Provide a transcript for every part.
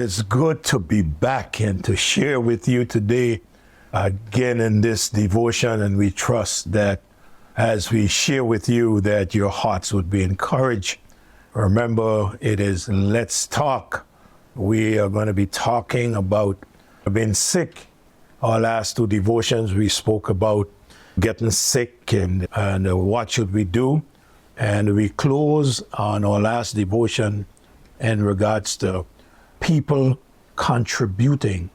It's good to be back and to share with you today again in this devotion, and we trust that as we share with you that your hearts would be encouraged. Remember, it is Let's Talk. We are going to be talking about being sick. Our last two devotions, we spoke about getting sick and what should we do. And we close on our last devotion in regards to people contributing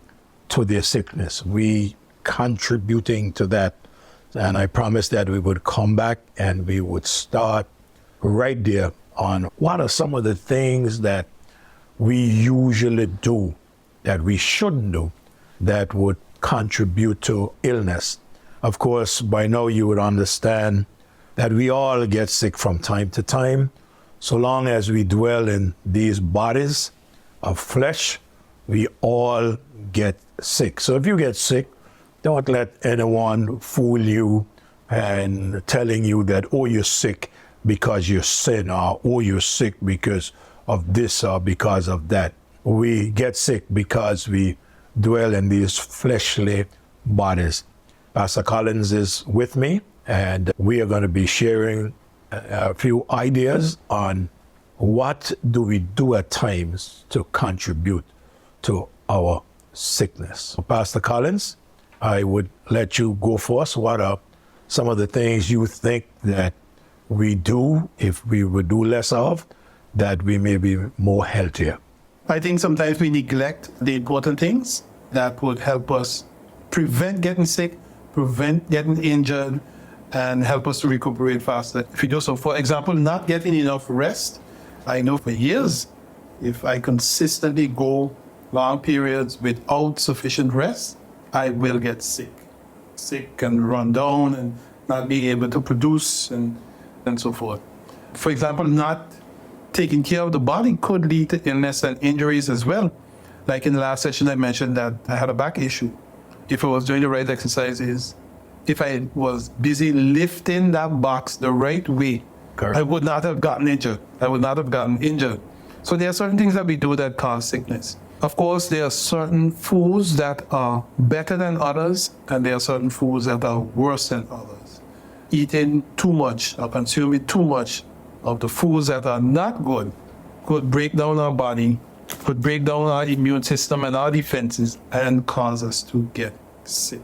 to their sickness. We contributing to that. And I promised that we would come back and we would start right there on what are some of the things that we usually do that we shouldn't do that would contribute to illness. Of course, by now you would understand that we all get sick from time to time, so long as we dwell in these bodies of flesh, we all get sick. So if you get sick, don't let anyone fool you and telling you that, oh, you're sick because you're sin, or oh, you're sick because of this or because of that. We get sick because we dwell in these fleshly bodies. Pastor Collins is with me, and we are going to be sharing a few ideas on what do we do at times to contribute to our sickness. Pastor Collins, I would let you go first. What are some of the things you think that we do, if we would do less of, that we may be more healthier? I think sometimes we neglect the important things that would help us prevent getting sick, prevent getting injured, and help us to recuperate faster. If you do so, for example, not getting enough rest. I know for years, if I consistently go long periods without sufficient rest, I will get sick. Sick and run down and not be able to produce and so forth. For example, not taking care of the body could lead to illness and injuries as well. Like in the last session, I mentioned that I had a back issue. If I was doing the right exercises, if I was busy lifting that box the right way, correct, I would not have gotten injured. I would not have gotten injured. So there are certain things that we do that cause sickness. Of course, there are certain foods that are better than others, and there are certain foods that are worse than others. Eating too much or consuming too much of the foods that are not good could break down our body, could break down our immune system and our defenses, and cause us to get sick.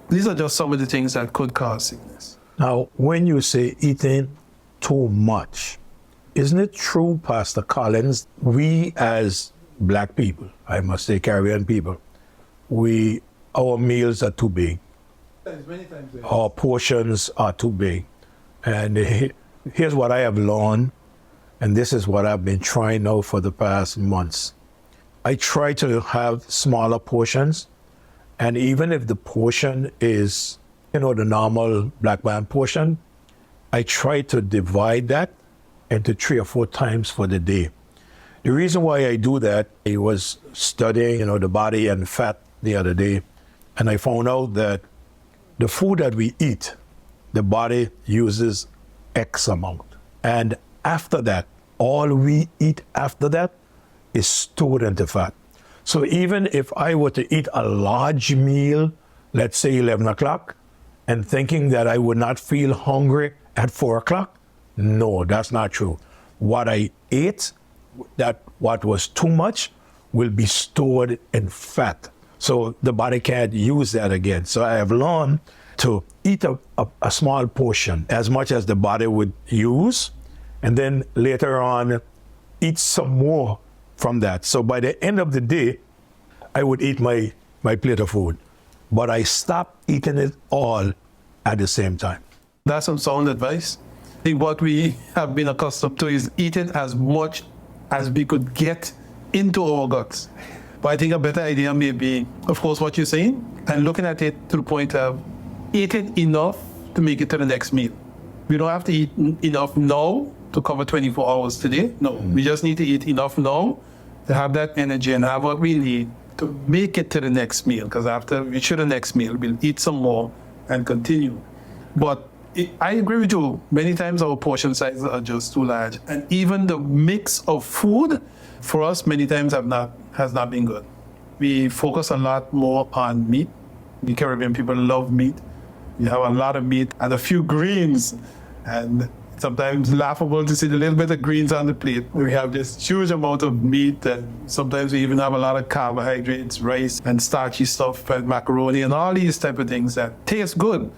These are just some of the things that could cause sickness. Now, when you say eating too much, isn't it true, Pastor Collins, we as Black people, I must say Caribbean people, our meals are too big. Many times, yes. Our portions are too big. And here's what I have learned, and this is what I've been trying now for the past months. I try to have smaller portions, and even if the portion is, the normal Black man portion, I try to divide that into 3 or 4 times for the day. The reason why I do that, I was studying, the body and fat the other day, and I found out that the food that we eat, the body uses X amount. And after that, all we eat after that is stored into fat. So even if I were to eat a large meal, let's say 11 o'clock, and thinking that I would not feel hungry at 4 o'clock, no, that's not true. What I ate, what was too much, will be stored in fat. So the body can't use that again. So I have learned to eat a small portion, as much as the body would use, and then later on eat some more from that. So by the end of the day, I would eat my plate of food, but I stopped eating it all at the same time. That's some sound advice. I think what we have been accustomed to is eating as much as we could get into our guts. But I think a better idea may be, of course, what you're saying, and looking at it to the point of eating enough to make it to the next meal. We don't have to eat enough now to cover 24 hours today. No, we just need to eat enough now to have that energy and have what we need to make it to the next meal. Because after we reach the next meal, we'll eat some more and continue. But I agree with you. Many times our portion sizes are just too large. And even the mix of food for us many times has not been good. We focus a lot more on meat. The Caribbean people love meat. We have a lot of meat and a few greens. And sometimes laughable to see the little bit of greens on the plate. We have this huge amount of meat, and sometimes we even have a lot of carbohydrates, rice and starchy stuff and macaroni and all these type of things that taste good.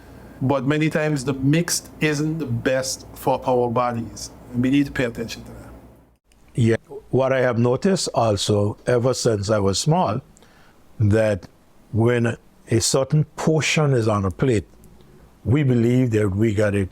But many times the mix isn't the best for our bodies. And we need to pay attention to that. Yeah. What I have noticed also, ever since I was small, that when a certain portion is on a plate, we believe that we got to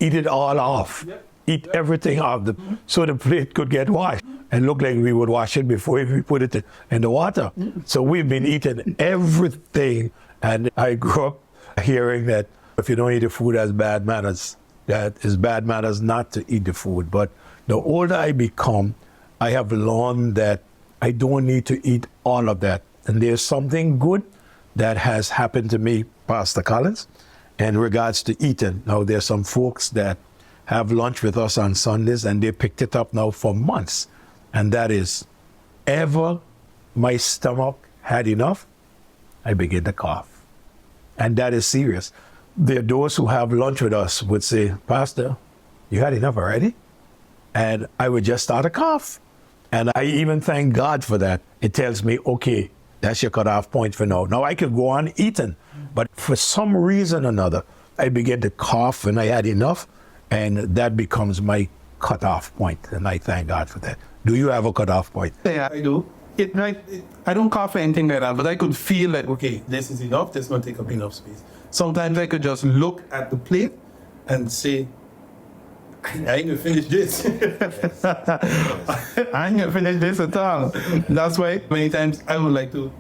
eat it all off, eat everything off, so the plate could get washed and look like we would wash it before we put it in the water. So we've been eating everything, and I grew up hearing that if you don't eat the food, that's bad manners. That is bad manners not to eat the food. But the older I become, I have learned that I don't need to eat all of that. And there's something good that has happened to me, Pastor Collins, in regards to eating. Now, there's some folks that have lunch with us on Sundays, and they picked it up now for months. And that is, ever my stomach had enough, I begin to cough. And that is serious. There are those who have lunch with us would say, Pastor, you had enough already? And I would just start to cough. And I even thank God for that. It tells me, okay, that's your cutoff point for now. Now I could go on eating, but for some reason or another, I begin to cough and I had enough, and that becomes my cutoff point. And I thank God for that. Do you have a cutoff point? Yeah, I do. I don't cough or anything like that, but I could feel like, okay, this is enough, this is going to take up enough space. Sometimes I could just look at the plate and say, I ain't gonna finish this. I ain't gonna finish this at all. That's why many times I would like to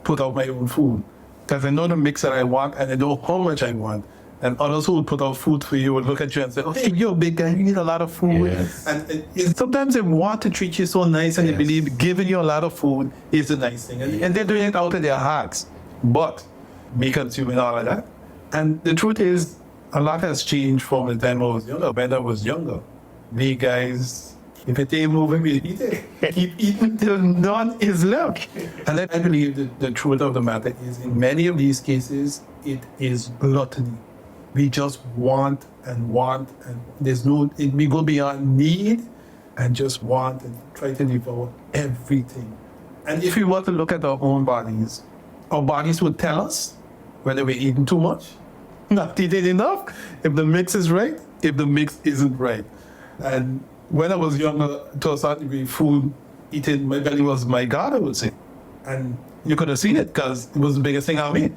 put out my own food, because I know the mix that I want and I know how much I want. And others who would put out food for you would look at you and say, oh, hey, you're a big guy, you need a lot of food. Yes. And sometimes they want to treat you so nice, and they believe giving you a lot of food is a nice thing. And they're doing it out of their hearts. But me consuming all of that. And the truth is, a lot has changed from the time I was younger. When I was younger, we guys, if it ain't moving, we eat it. Keep eating till none is left. And I believe the truth of the matter is, in many of these cases, it is gluttony. We just want, and we go beyond need and just want and try to devour everything. And if we want to look at our own bodies, our bodies would tell us whether we're eating too much, not eating enough, if the mix is right, if the mix isn't right. And when I was younger, to a certain degree, food eating, my belly was my God, I would say. And you could have seen it because it was the biggest thing I made.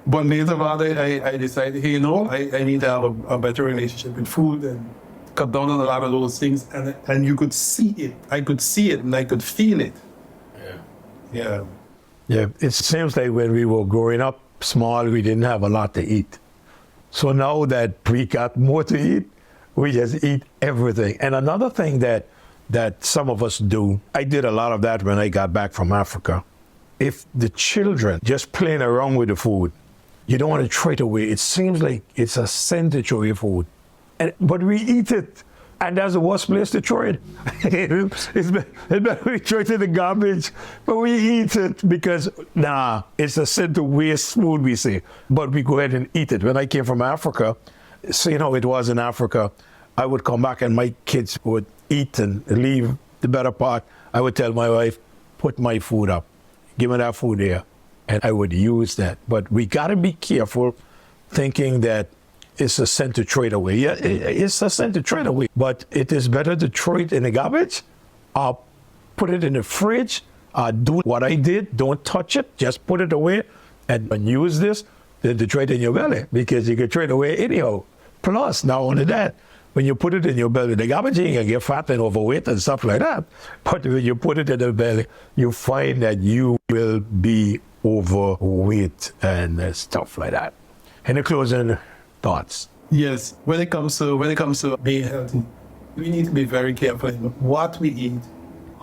But later on, I decided, hey, I need to have a better relationship with food and cut down on a lot of those things. And you could see it. I could see it and I could feel it. Yeah. Yeah, it seems like when we were growing up small, we didn't have a lot to eat. So now that we got more to eat, we just eat everything. And another thing that some of us do, I did a lot of that when I got back from Africa. If the children just playing around with the food, you don't want to throw it away. It seems like it's a sin to throw away food. But we eat it. And that's the worst place to throw it. It's better we throw it in the garbage, but we eat it because, it's a sin to waste food, we say. But we go ahead and eat it. When I came from Africa, seeing how it was in Africa, I would come back and my kids would eat and leave the better part. I would tell my wife, put my food up. Give me that food there. And I would use that. But we got to be careful thinking that it's a sin to throw it away. Yeah, it's a sin to throw it away. But it is better to throw it in the garbage or put it in the fridge or do what I did. Don't touch it. Just put it away and use this than to throw it in your belly, because you can throw it away anyhow. Plus, not only that, when you put it in your belly, the garbage, you can get fat and overweight and stuff like that. But when you put it in the belly, you find that you will be overweight and stuff like that. Any closing thoughts? Yes, when it comes to being healthy, we need to be very careful in what we eat,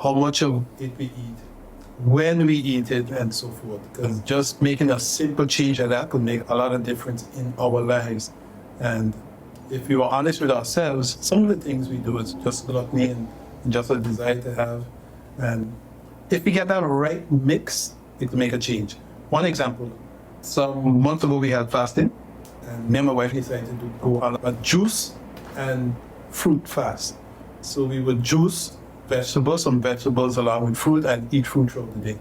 how much of it we eat, when we eat it, and so forth. Because just making a simple change like that could make a lot of difference in our lives. And if we were honest with ourselves, some of the things we do is just gluttony and just a desire to have. And if we get that right mix, it can make a change. One example, some months ago we had fasting, and me and my wife decided to go on a juice and fruit fast. So we would juice vegetables, some vegetables along with fruit, and eat fruit throughout the day.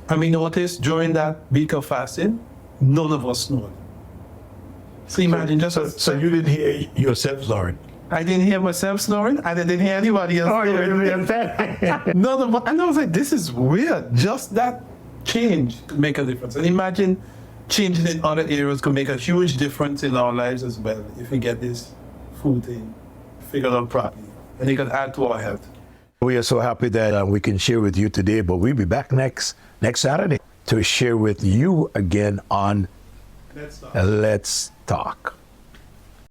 And we noticed during that week of fasting, none of us snored. So imagine So you didn't hear yourself snoring? I didn't hear myself snoring, and I didn't hear anybody else snoring. None of us. And I was like, this is weird. Just that change could make a difference. And imagine changing in other areas could make a huge difference in our lives as well if we get this food thing figured out properly. And it can add to our health. We are so happy that we can share with you today, but we'll be back next Saturday to share with you again on Let's Talk.